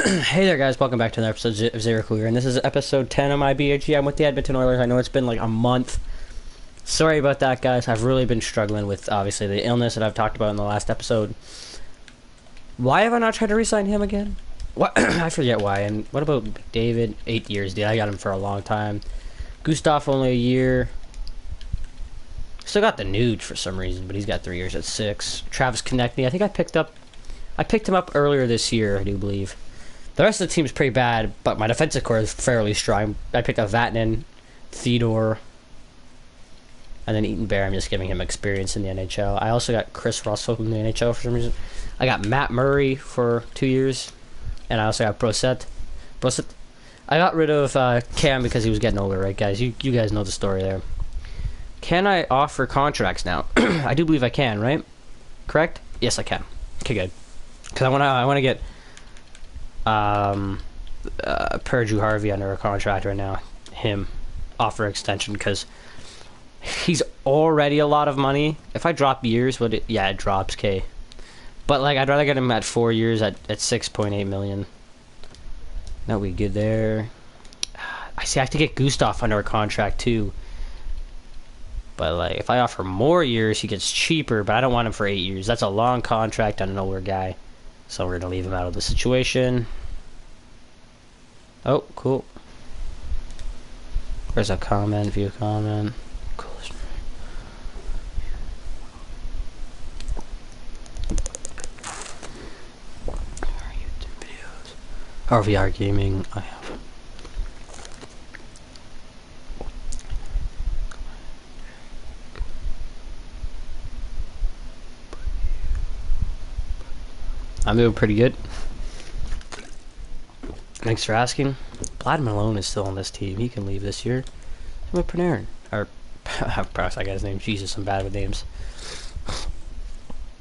Hey there, guys. Welcome back to another episode of Zero Clear, and this is episode 10 of my BHG. I'm with the Edmonton Oilers. I know it's been like a month. Sorry about that, guys. I've really been struggling with, obviously, the illness that I've talked about in the last episode. Why have I not tried to re-sign him again? What? I forget why. And what about David? 8 years, dude. I got him for a long time. Gustav, only a year. Still got the Nuge for some reason, but he's got 3 years at 6. Travis Konechny, I think I picked him up earlier this year, I do believe. The rest of the team's pretty bad, but my defensive core is fairly strong. I picked up Vatanen, Theodore, and then Eaton Bear. I'm just giving him experience in the NHL. I also got Chris Russell in the NHL for some reason. I got Matt Murray for 2 years, and I also got Brosset. I got rid of Cam because he was getting older, right, guys? You guys know the story there. Can I offer contracts now? I do believe I can, right? Correct? Yes, I can. Okay, good. Because I want to get Perdue Harvey under a contract right now. Him offer extension because he's already a lot of money. If I drop years, it drops K. But like I'd rather get him at 4 years at 6.8 million. That'll be good there. I have to get Gustav under a contract too. But like if I offer more years, he gets cheaper. But I don't want him for 8 years. That's a long contract on a nowhere guy. So we're gonna leave him out of the situation. Oh, cool. Where's a comment? View comment. Cool. YouTube videos. RVR gaming. I have. I'm doing pretty good. Thanks for asking. Vlad Malone is still on this team. He can leave this year. Same with Panarin. Or, I got his name. Jesus, I'm bad with names.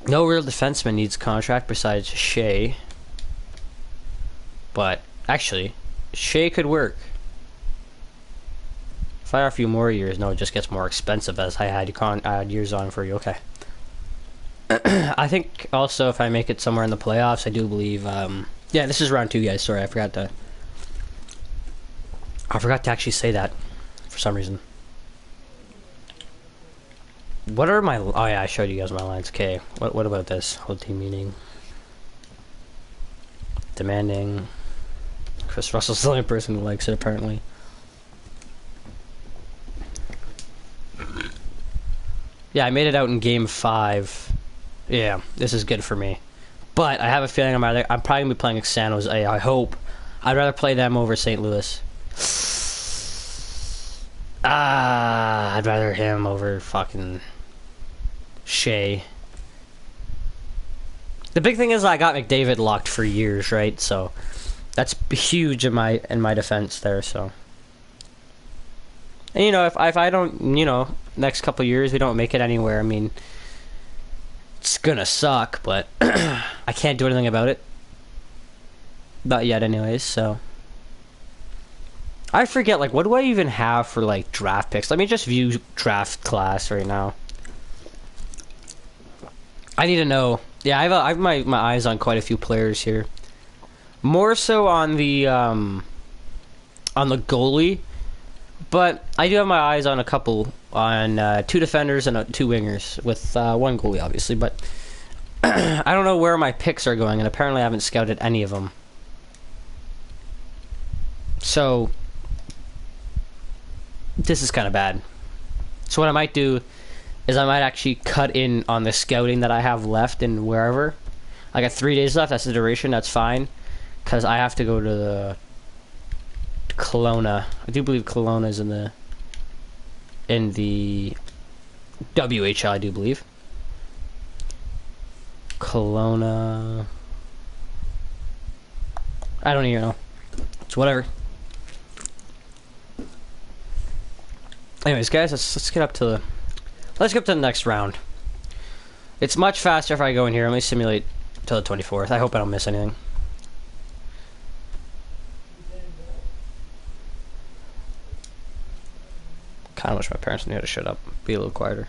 No real defenseman needs contract besides Shea. But, actually, Shea could work. If I offer you more years, no, it just gets more expensive as I had years on for you. Okay. I think also if I make it somewhere in the playoffs, I do believe, yeah, this is round 2, guys. Sorry, I forgot to actually say that for some reason. What are my... Oh, yeah, I showed you guys my lines. Okay, what about this? Whole team meeting. Demanding. Chris Russell's the only person who likes it, apparently. Yeah, I made it out in Game 5. Yeah, this is good for me. But I have a feeling I'm probably going to be playing San Jose. I hope. I'd rather play them over St. Louis. I'd rather him over fucking Shea. The big thing is I got McDavid locked for years, right? So that's huge in my defense there. So, and if I don't, next couple years we don't make it anywhere. I mean, it's gonna suck, but I can't do anything about it. Not yet, anyways, so. I forget, like, what do I even have for, like, draft picks? Let me just view draft class right now. I need to know. Yeah, I have my eyes on quite a few players here. More so on the goalie. But I do have my eyes on a couple, on 2 defenders and 2 wingers, with 1 goalie, obviously, but I don't know where my picks are going, and apparently I haven't scouted any of them. So, this is kind of bad. So what I might do is I might actually cut in on the scouting that I have left in wherever. I got 3 days left, that's the duration, that's fine, because I have to go to the Kelowna. I do believe Kelowna is in the WHL, I do believe. Kelowna. I don't even know. It's whatever. Anyways, guys, let's get up to the next round. It's much faster if I go in here. Let me simulate till the 24th. I hope I don't miss anything. Kind of wish my parents knew how to shut up, be a little quieter.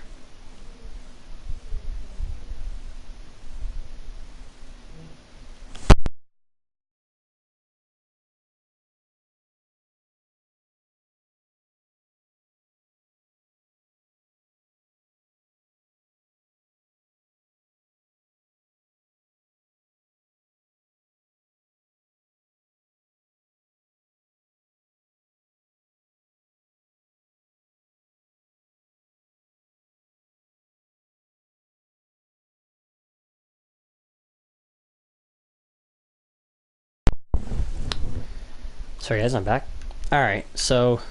Sorry guys, I'm back. Alright, so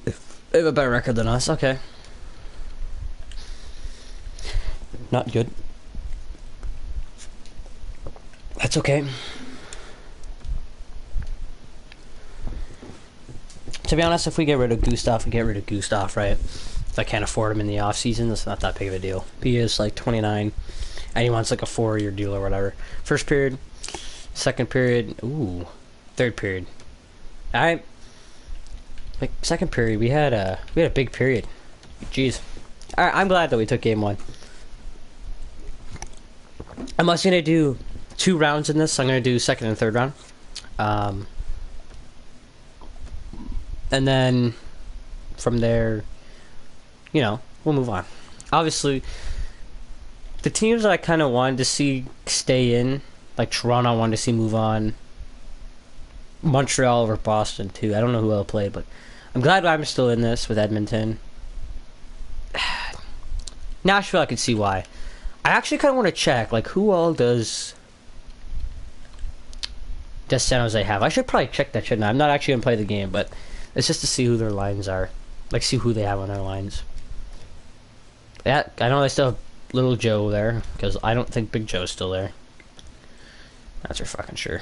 they have a better record than us, okay. Not good. That's okay. To be honest, if we get rid of Gustav, we get rid of Gustav, right? If I can't afford him in the off season, that's not that big of a deal. He is like 29, and he wants like a 4-year deal or whatever. First period, second period, ooh, third period. Like second period, we had a big period. Jeez. Alright, I'm glad that we took game 1. I'm also gonna do 2 rounds in this. So I'm gonna do second and third round. And then from there, you know, we'll move on. Obviously, the teams that I kind of wanted to see stay in, like Toronto, I wanted to see move on. Montreal over Boston too. I don't know who else played, but I'm glad I'm still in this with Edmonton. Nashville, I could see why. I actually kind of want to check, like, who all does San Jose have? I should probably check that shit now. I'm not actually gonna play the game, but it's just to see who their lines are, like see who they have on their lines. Yeah, I know they still have Little Joe there because I don't think Big Joe's still there. That's for fucking sure.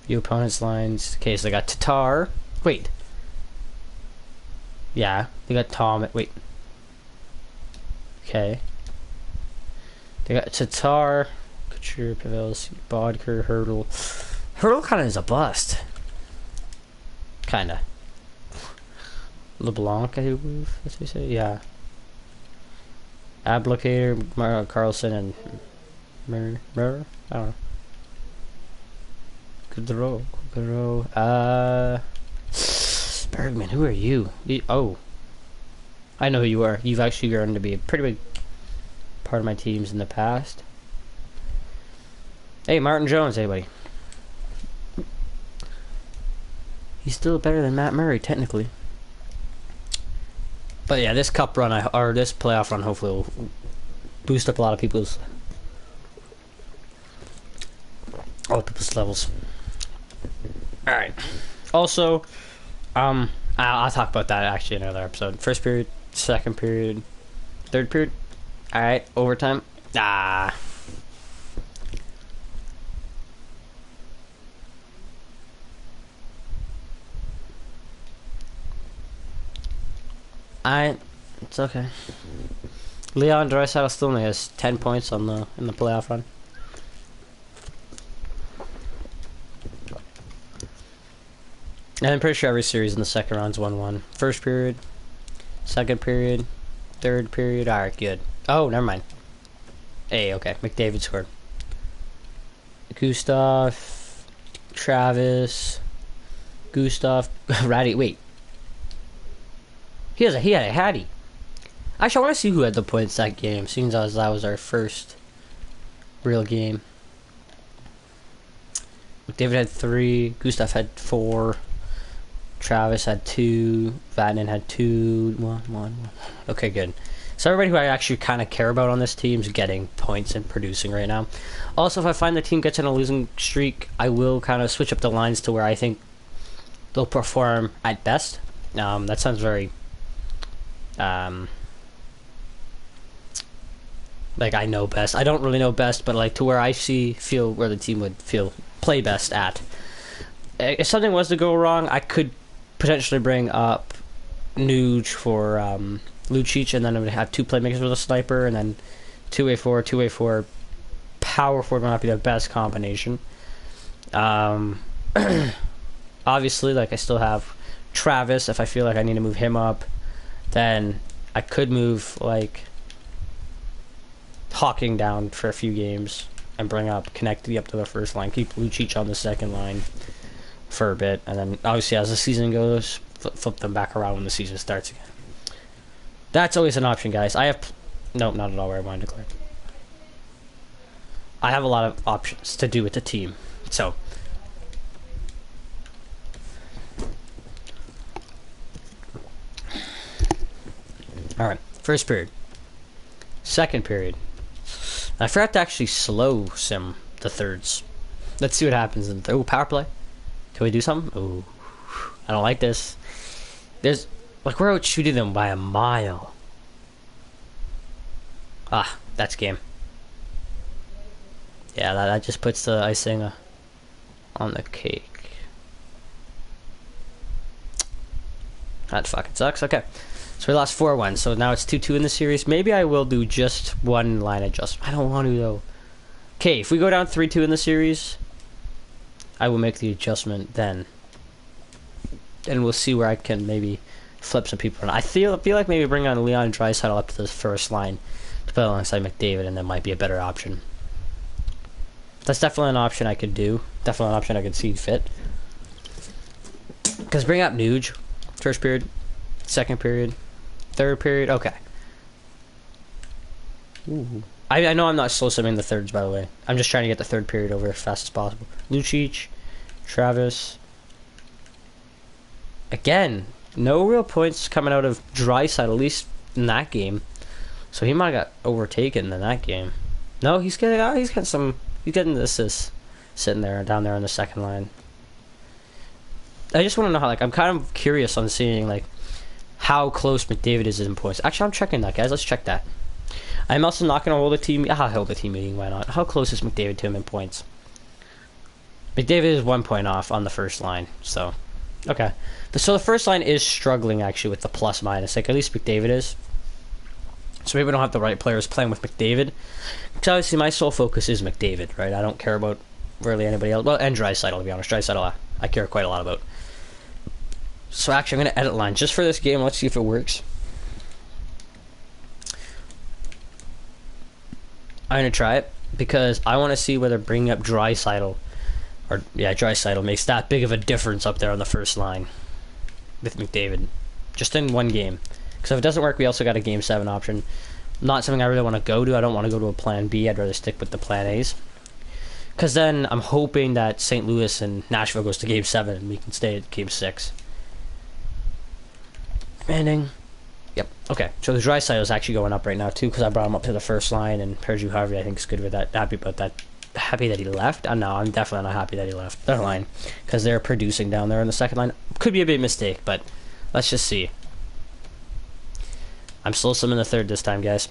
The opponent's lines. Okay, so they got Tatar. Wait. Yeah, they got Tom. Wait. Okay. They got Tatar, Couture, Pavelski, Bodker, Hurdle. Hurdle kind of is a bust. Kinda. LeBlanc, I believe. That's what you say. Yeah. Ablocator, Carlson, and Murr. I don't know. Goodrow. Bergman, who are you? Oh. I know who you are. You've actually grown to be a pretty big part of my teams in the past. Hey, Martin Jones, anybody? He's still better than Matt Murray, technically. But yeah, this cup run, or this playoff run, hopefully will boost up a lot of people's levels. Alright. Also, I'll talk about that actually in another episode. First period, second period, third period. Alright, overtime. It's okay. Leon Draisaitl still only has 10 points in the playoff run. And I'm pretty sure every series in the second round's 1-1. First period, second period, third period. Alright, good. Oh, never mind. Hey, okay. McDavid scored. Gustav, Travis, Gustav, Ratty. Wait. He had a Hattie. Actually, I want to see who had the points that game, seeing as that was our first real game. McDavid had 3, Gustav had 4, Travis had 2, Vatanen had 2, 1. Okay, good. So everybody who I actually kind of care about on this team is getting points and producing right now. Also, if I find the team gets in a losing streak, I will kind of switch up the lines to where I think they'll perform at best. That sounds very... like I know best. I don't really know best, but like to where I feel where the team would play best at. If something was to go wrong, I could potentially bring up Nuge for Lucic, and then I would have 2 playmakers with a sniper, and then 2A4, power forward might not be the best combination. Obviously, like I still have Travis. If I feel like I need to move him up, then I could move like Hawking down for a few games and bring up Connected up to the first line, keep Lucic on the second line for a bit, and then obviously as the season goes, flip them back around when the season starts again. That's always an option, guys. Nope, not at all where I wanted to clear. I have a lot of options to do with the team, so alright, first period. Second period. I forgot to actually slow sim the thirds. Let's see what happens. Oh, power play. Can we do something? Oh, I don't like this. There's like we're out shooting them by a mile. Ah, that's game. Yeah, that just puts the icing on the cake. That fucking sucks. Okay. So we lost 4-1. So now it's 2-2 in the series. Maybe I will do just one line adjustment. I don't want to, though. Okay, if we go down 3-2 in the series, I will make the adjustment then. And we'll see where I can maybe flip some people. I feel like maybe bring on Leon Draisaitl up to the first line to play alongside McDavid, and that might be a better option. That's definitely an option I could do. Definitely an option I could see fit. Because bring up Nuge. First period, second period, third period. Okay. Ooh. I know I'm not slow simming the thirds, by the way. I'm just trying to get the third period over as fast as possible. Lucic, Travis. Again, no real points coming out of Draisaitl, at least in that game. So he might have got overtaken in that game. No, he's getting the assists sitting there down there on the second line. I just want to know how, like, I'm kind of curious on seeing, like, how close McDavid is in points. Actually, I'm checking that, guys. Let's check that. I'm also not going to hold a team. I'll hold a team meeting. Why not? How close is McDavid to him in points? McDavid is 1 point off on the first line. So, okay. So the first line is struggling, actually, with the plus minus. Like, at least McDavid is. So maybe we don't have the right players playing with McDavid. Because obviously my sole focus is McDavid, right? I don't care about really anybody else. Well, and Draisaitl, to be honest. Draisaitl, I care quite a lot about. So actually, I'm going to edit lines just for this game. Let's see if it works. I'm going to try it because I want to see whether bringing up Draisaitl makes that big of a difference up there on the first line with McDavid. Just in one game. Because if it doesn't work, we also got a Game 7 option. Not something I really want to go to. I don't want to go to a plan B. I'd rather stick with the plan A's. Because then I'm hoping that St. Louis and Nashville goes to Game 7 and we can stay at Game 6. Ending. Yep. Okay. So the Draisaitl is actually going up right now too because I brought him up to the first line, and Perju Harvey I think is good with that. Happy about that. Happy that he left. No, I'm definitely not happy that he left their line because they're producing down there in the second line. Could be a big mistake, but let's just see. I'm slow simming the third this time, guys.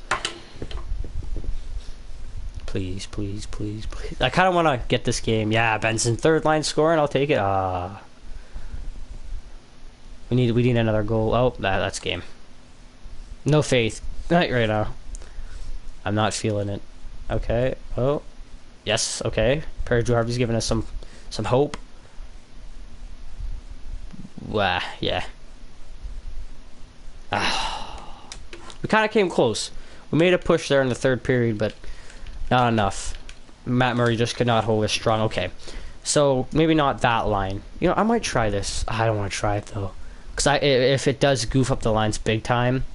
Please, please, please, please. I kind of want to get this game. Yeah, Benson third line scoring. I'll take it. We need another goal. Oh, that's game. No faith. Not right now. I'm not feeling it. Okay. Oh. Yes, okay. Perju Harvey's giving us some hope. Wah, yeah. We kind of came close. We made a push there in the third period, but not enough. Matt Murray just could not hold us strong. Okay. So, maybe not that line. You know, I might try this. I don't want to try it, though. Because if it does goof up the lines big time,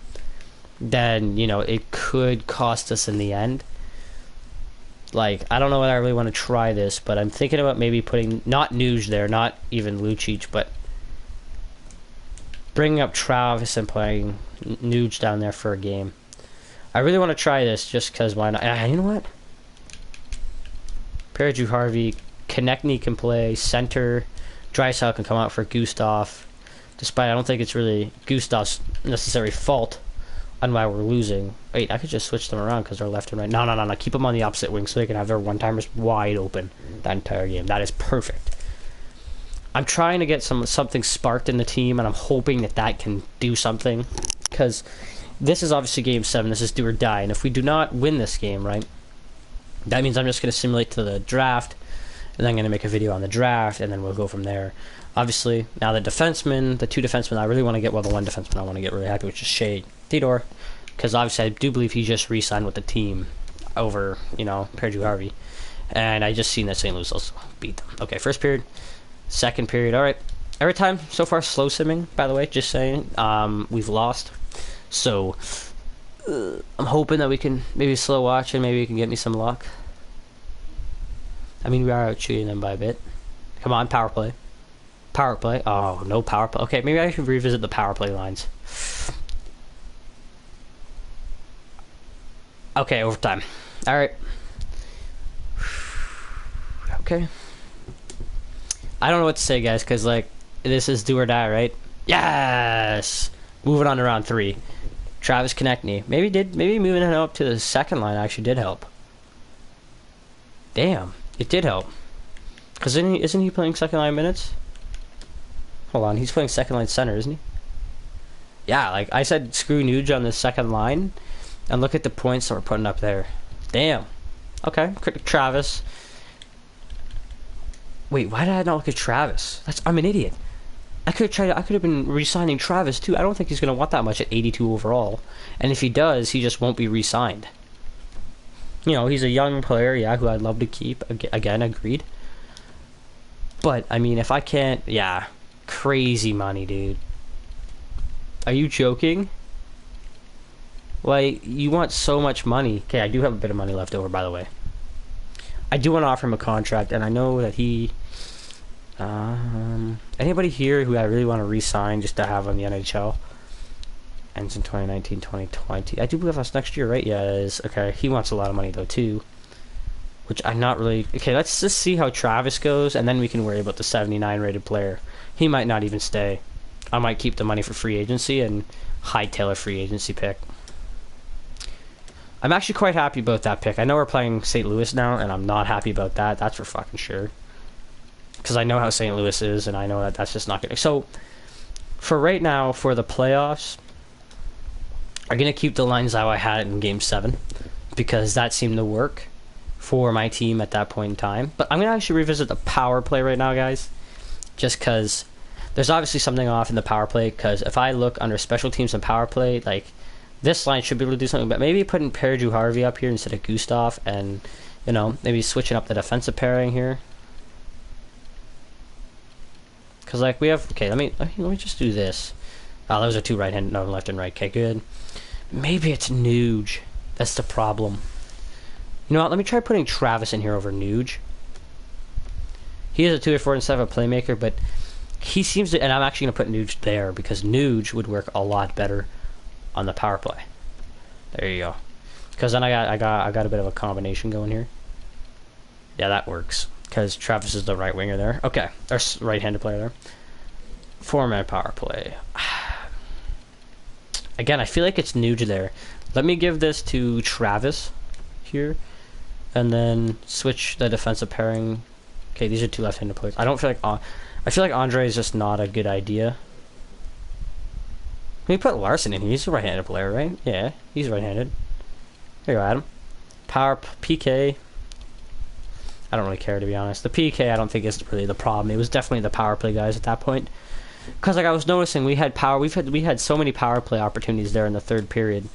then, you know, it could cost us in the end. Like, I don't know whether I really want to try this, but I'm thinking about maybe putting, not Nuge there, not even Lucic, but bringing up Travis and playing Nuge down there for a game. I really want to try this just because why not? You know what? Perju Harvey, Konechny can play center, Draisaitl can come out for Gustav. Despite I don't think it's really Gustav's necessary fault on why we're losing. Wait, I could just switch them around because they're left and right. No. Keep them on the opposite wing so they can have their one-timers wide open that entire game. That is perfect. I'm trying to get something sparked in the team, and I'm hoping that can do something. Because this is obviously Game 7. This is do or die. And if we do not win this game, right, that means I'm just going to simulate to the draft, and then I'm going to make a video on the draft, and then we'll go from there. Obviously, now the two defensemen, I really want to get, well, the one defenseman I want to get really happy, which is Shea Theodore, because obviously I do believe he just re-signed with the team over, you know, Perju Harvey, and I just seen that St. Louis also beat them. Okay, first period, second period, all right. Every time so far slow simming, by the way, just saying, we've lost, so I'm hoping that we can maybe slow watch and maybe we can get me some luck. I mean, we are out shooting them by a bit. Come on, power play. Power play. Oh, no power play. Okay, maybe I should revisit the power play lines. Okay, overtime. Alright. Okay. I don't know what to say, guys, because, like, this is do or die, right? Yes! Moving on to round 3. Travis Konechny. Maybe moving him up to the second line actually did help. Damn, it did help. Because isn't he playing second line minutes? Hold on, he's playing second line center, isn't he? Yeah, like I said, screw Nuge on the second line, and look at the points that we're putting up there. Damn. Okay, Travis. Wait, why did I not look at Travis? I'm an idiot. I could have been re-signing Travis too. I don't think he's gonna want that much at 82 overall, and if he does, he just won't be re-signed. You know, he's a young player, yeah, who I'd love to keep. Again, agreed. But I mean, if I can't, yeah, crazy money, dude. Are you joking? Like, you want so much money. Okay, I do have a bit of money left over, by the way. I do want to offer him a contract, and I know that he... anybody here who I really want to re-sign just to have on the NHL? Ends in 2019-2020. I do believe that's next year, right? Yeah, it is. Okay, he wants a lot of money, though, too. Which I'm not really... Okay, let's just see how Travis goes, and then we can worry about the 79 rated player. He might not even stay. I might keep the money for free agency and hightail a free agency pick. I'm actually quite happy about that pick. I know we're playing St. Louis now, and I'm not happy about that. That's for fucking sure. Because I know how St. Louis is, and I know that that's just not going to... So, for right now, for the playoffs, I'm going to keep the lines how I had it in Game 7. Because that seemed to work for my team at that point in time. But I'm going to actually revisit the power play right now, guys. Just because there's obviously something off in the power play. Because if I look under special teams and power play, like... This line should be able to do something, but maybe putting Perju-Harvey up here instead of Gustav, and, you know, maybe switching up the defensive pairing here. Because, like, we have... Okay, let me just do this. Oh, those are two right-handed... No, left and right. Okay, good. Maybe it's Nuge. That's the problem. You know what? Let me try putting Travis in here over Nuge. He is a 2-4 instead of a playmaker, but he seems to... And I'm actually going to put Nuge there, because Nuge would work a lot better on the power play. There you go. Because then I got a bit of a combination going here. Yeah, that works. Because Travis is the right winger there. Okay, or right-handed player there. 4-man power play. Again, I feel like it's Nuge there. Let me give this to Travis here, and then switch the defensive pairing. Okay, these are two left-handed players. I feel like Andre is just not a good idea. We put Larson in here. He's a right-handed player, right? Yeah, he's right-handed. There you go, Adam. Power PK. I don't really care, to be honest. The PK I don't think is really the problem. It was definitely the power play guys at that point. Because like I was noticing, we had so many power play opportunities there in the third period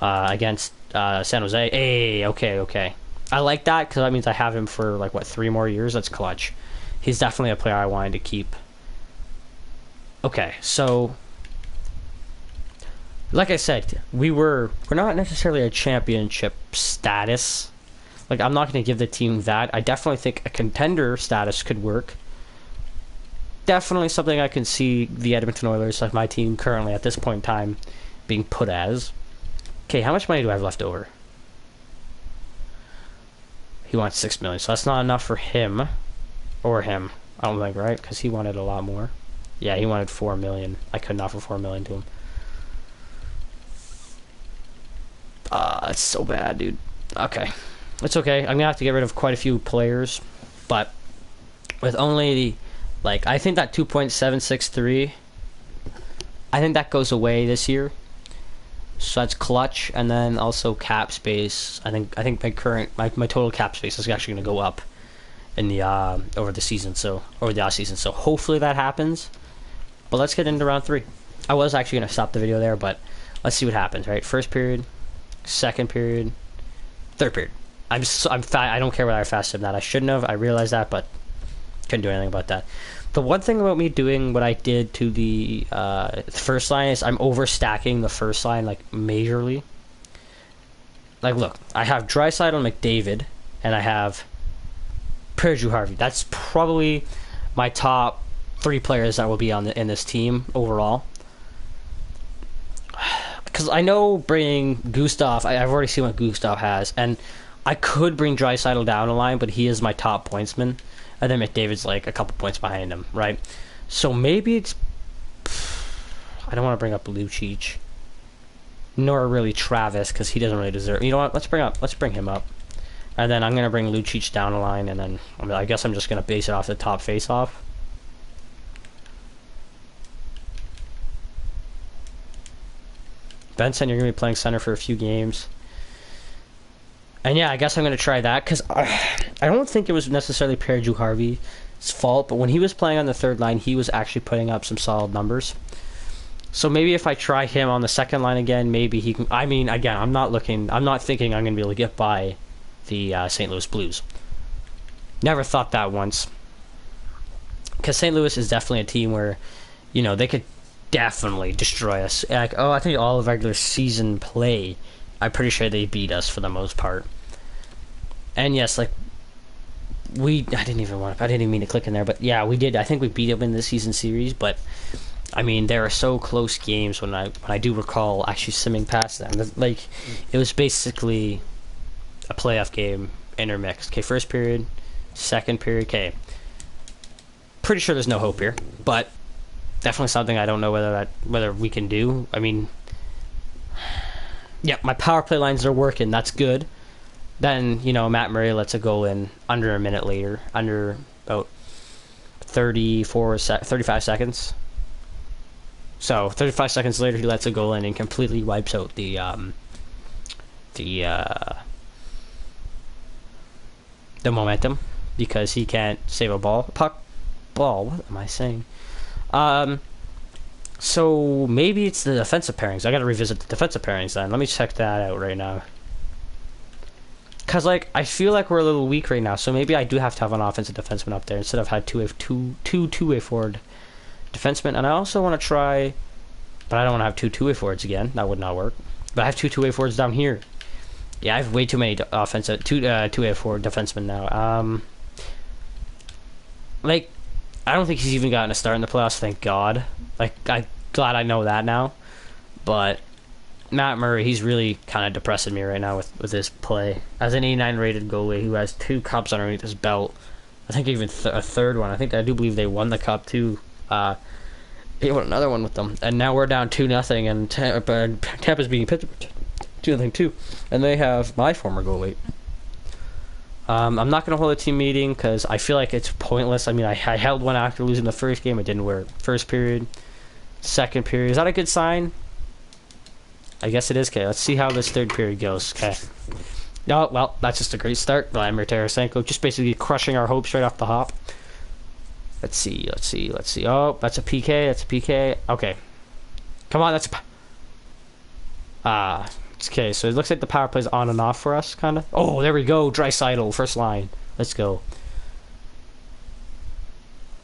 against San Jose. Hey, okay. I like that because that means I have him for like what 3 more years. That's clutch. He's definitely a player I wanted to keep. Okay, so. Like I said, we're not necessarily a championship status. Like, I'm not going to give the team that. I definitely think a contender status could work. Definitely something I can see the Edmonton Oilers, like my team currently at this point in time, being put as. Okay, how much money do I have left over? He wants $6 million, so that's not enough for him. Or him. I don't think, right? Because he wanted a lot more. Yeah, he wanted $4 million. I couldn't offer $4 million to him. It's so bad, dude. Okay. It's okay. I'm going to have to get rid of quite a few players. But with only, like, I think that 2.763, I think that goes away this year. So that's clutch. And then also cap space. I think my total cap space is actually going to go up in the over the season. So over the off season. So hopefully that happens. But let's get into round 3. I was actually going to stop the video there, but let's see what happens, right? First period. Second period, third period. I'm I don't care whether I fasted that. I shouldn't have. I realized that, but couldn't do anything about that. The one thing about me doing what I did to the first line is I'm overstacking the first line like majorly. Like, look, I have Draisaitl and McDavid, and I have Perju-Harvey. That's probably my top 3 players that will be on in this team overall. Because I know bringing Gustav, I've already seen what Gustav has, and I could bring Draisaitl down a line, but he is my top pointsman. And then McDavid's like a couple points behind him, right? So maybe it's... I don't want to bring up Lucic. Nor really Travis, because he doesn't really deserve... You know what? Let's bring him up. And then I'm going to bring Lucic down a line, and then I guess I'm just going to base it off the top face-off. Benson, you're going to be playing center for a few games. And yeah, I guess I'm going to try that, because I don't think it was necessarily Pierre-Drew Harvey's fault, but when he was playing on the third line, he was actually putting up some solid numbers. So maybe if I try him on the second line again, maybe he can... I mean, again, I'm not thinking I'm going to be able to get by the St. Louis Blues. Never thought that once. Because St. Louis is definitely a team where, you know, they could definitely destroy us. Like, I think all of regular season play, I'm pretty sure they beat us for the most part. And yes, like, I didn't even mean to click in there, but yeah, we did. I think we beat them in the season series, but I mean, there are so close games when I do recall actually simming past them. Like, it was basically a playoff game intermixed. Okay, first period, second period. Okay, pretty sure there's no hope here, but definitely something I don't know whether we can do. I mean, yeah, my power play lines are working. That's good. Then, you know, Matt Murray lets a goal in under a minute later, under about 35 seconds. So 35 seconds later, he lets a goal in and completely wipes out the momentum, because he can't save a ball. What am I saying? So maybe it's the defensive pairings. I gotta revisit the defensive pairings then. Let me check that out right now. Because, like, I feel like we're a little weak right now, so maybe I do have to have an offensive defenseman up there instead of had two-way forward defensemen. And I also want to try, but I don't want to have two-way forwards again. That would not work. But I have two-way forwards down here. Yeah, I have way too many offensive two-way forward defensemen now. Like, I don't think he's even gotten a start in the playoffs. Thank God. Like, I'm glad I know that now. But Matt Murray, he's really kind of depressing me right now with his play. As an 89 rated goalie who has 2 cups underneath his belt, I think even a third one. I do believe they won the cup too. He won another one with them, and now we're down 2-0, and Tampa's beating Pittsburgh 2-0 too, and they have my former goalie. I'm not going to hold a team meeting because I feel like it's pointless. I mean, I held one after losing the first game. It didn't work. First period, second period. Is that a good sign? I guess it is. Okay, let's see how this third period goes. Okay. Oh, well, that's just a great start. Vladimir Tarasenko just basically crushing our hopes right off the hop. Let's see. Oh, that's a PK. Okay. Come on, that's okay, so it looks like the power play's on and off for us, kind of. Oh, there we go. Draisaitl, first line. Let's go.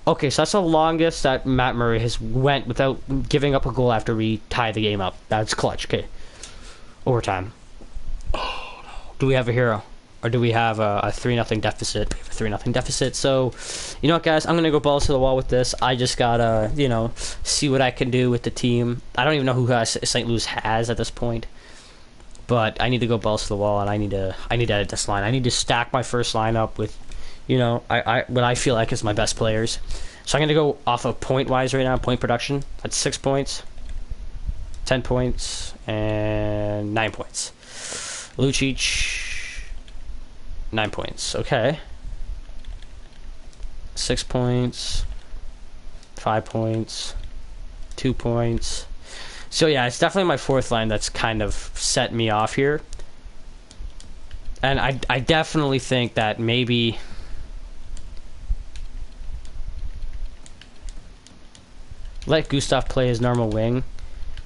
Okay, so that's the longest that Matt Murray has went without giving up a goal after we tie the game up. That's clutch. Okay. Overtime. Oh, no. Do we have a hero? Or do we have a 3-0 deficit? We have a 3-0 deficit. So, you know what, guys? I'm going to go balls to the wall with this. I just got to, you know, see what I can do with the team. I don't even know who St. Louis has at this point. But I need to go balls to the wall, and I need to edit this line. I need to stack my first lineup with, you know, what I feel like is my best players. So I'm going to go off of point-wise right now, point production. That's 6 points, 10 points, and 9 points. Lucic, 9 points. Okay. 6 points, 5 points, 2 points. So yeah, it's definitely my fourth line that's kind of set me off here. And I definitely think that maybe let Gustav play his normal wing,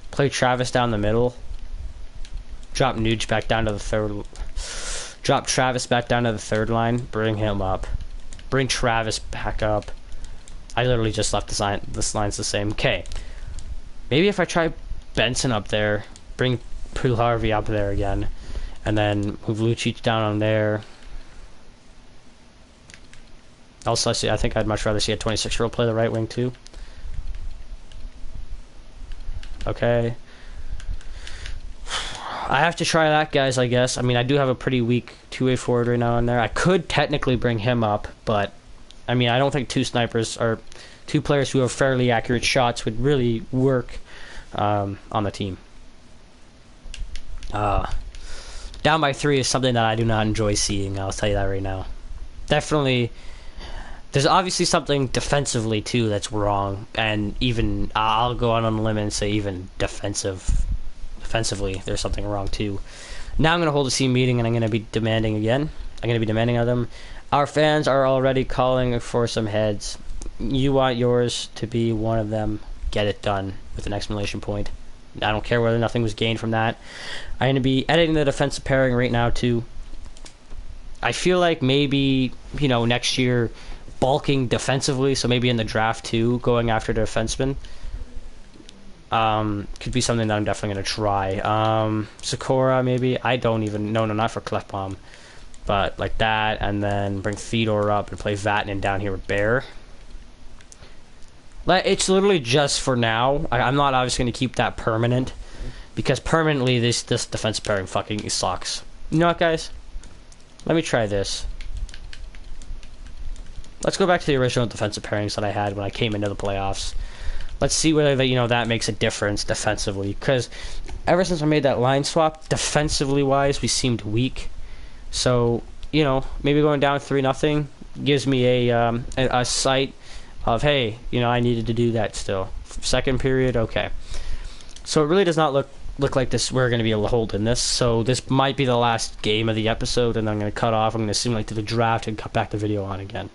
play Travis down the middle, drop Nuge back down to the third, drop Travis back down to the third line, bring him up, bring Travis back up. I literally just left this line's the same. Okay, maybe if I try Benson up there, bring Puljujarvi up there again, and then move Lucic down on there. Also, I think I'd much rather see a 26-year-old play the right wing too. Okay. I have to try that, guys, I guess. I mean, I do have a pretty weak two-way forward right now in there. I could technically bring him up, but, I mean, I don't think two snipers or two players who have fairly accurate shots would really work on the team. Down by 3 is something that I do not enjoy seeing, I'll tell you that right now. Definitely, there's obviously something defensively, too, that's wrong, and even, I'll go out on a limb and say even defensively, there's something wrong, too. Now I'm going to hold a team meeting, and I'm going to be demanding again. I'm going to be demanding of them. Our fans are already calling for some heads. You want yours to be one of them. Get it done with an exclamation point. I don't care whether nothing was gained from that. I'm going to be editing the defensive pairing right now, too. I feel like maybe, you know, next year, bulking defensively, so maybe in the draft, too, going after the defenseman. Could be something that I'm definitely going to try. Sakura, maybe. I don't even... No, not for Clefbaum. But like that, and then bring Fedor up and play Vatanen down here with Bear. It's literally just for now. I'm not obviously going to keep that permanent, because permanently this defense pairing fucking sucks. You know what, guys? Let me try this. Let's go back to the original defensive pairings that I had when I came into the playoffs. Let's see whether that makes a difference defensively, because ever since I made that line swap, defensively wise, we seemed weak. So, you know, maybe going down 3-0 gives me a sight of, hey, you know, I needed to do that still. Second period, okay. So it really does not look like this. We're going to be able to hold in this. So this might be the last game of the episode, and I'm going to cut off. I'm going to simulate to the draft and cut back the video on again.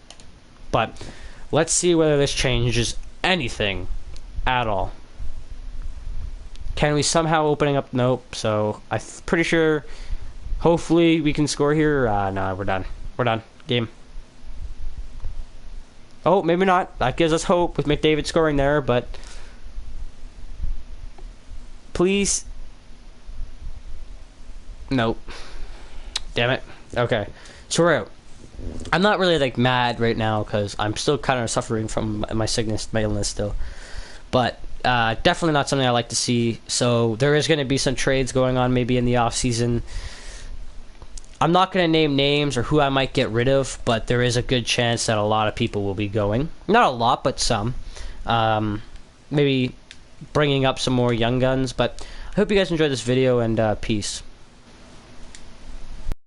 But let's see whether this changes anything at all. Can we somehow opening up? Nope. So I'm pretty sure. Hopefully we can score here. No, we're done. We're done. Game. Oh, maybe not. That gives us hope with McDavid scoring there, but please. Nope. Damn it. Okay. So we're out. I'm not really like mad right now because I'm still kind of suffering from my sickness, my illness still. But definitely not something I like to see. So there is going to be some trades going on maybe in the off season. I'm not going to name names or who I might get rid of, but there is a good chance that a lot of people will be going. Not a lot, but some. Maybe bringing up some more young guns. But I hope you guys enjoyed this video, and peace.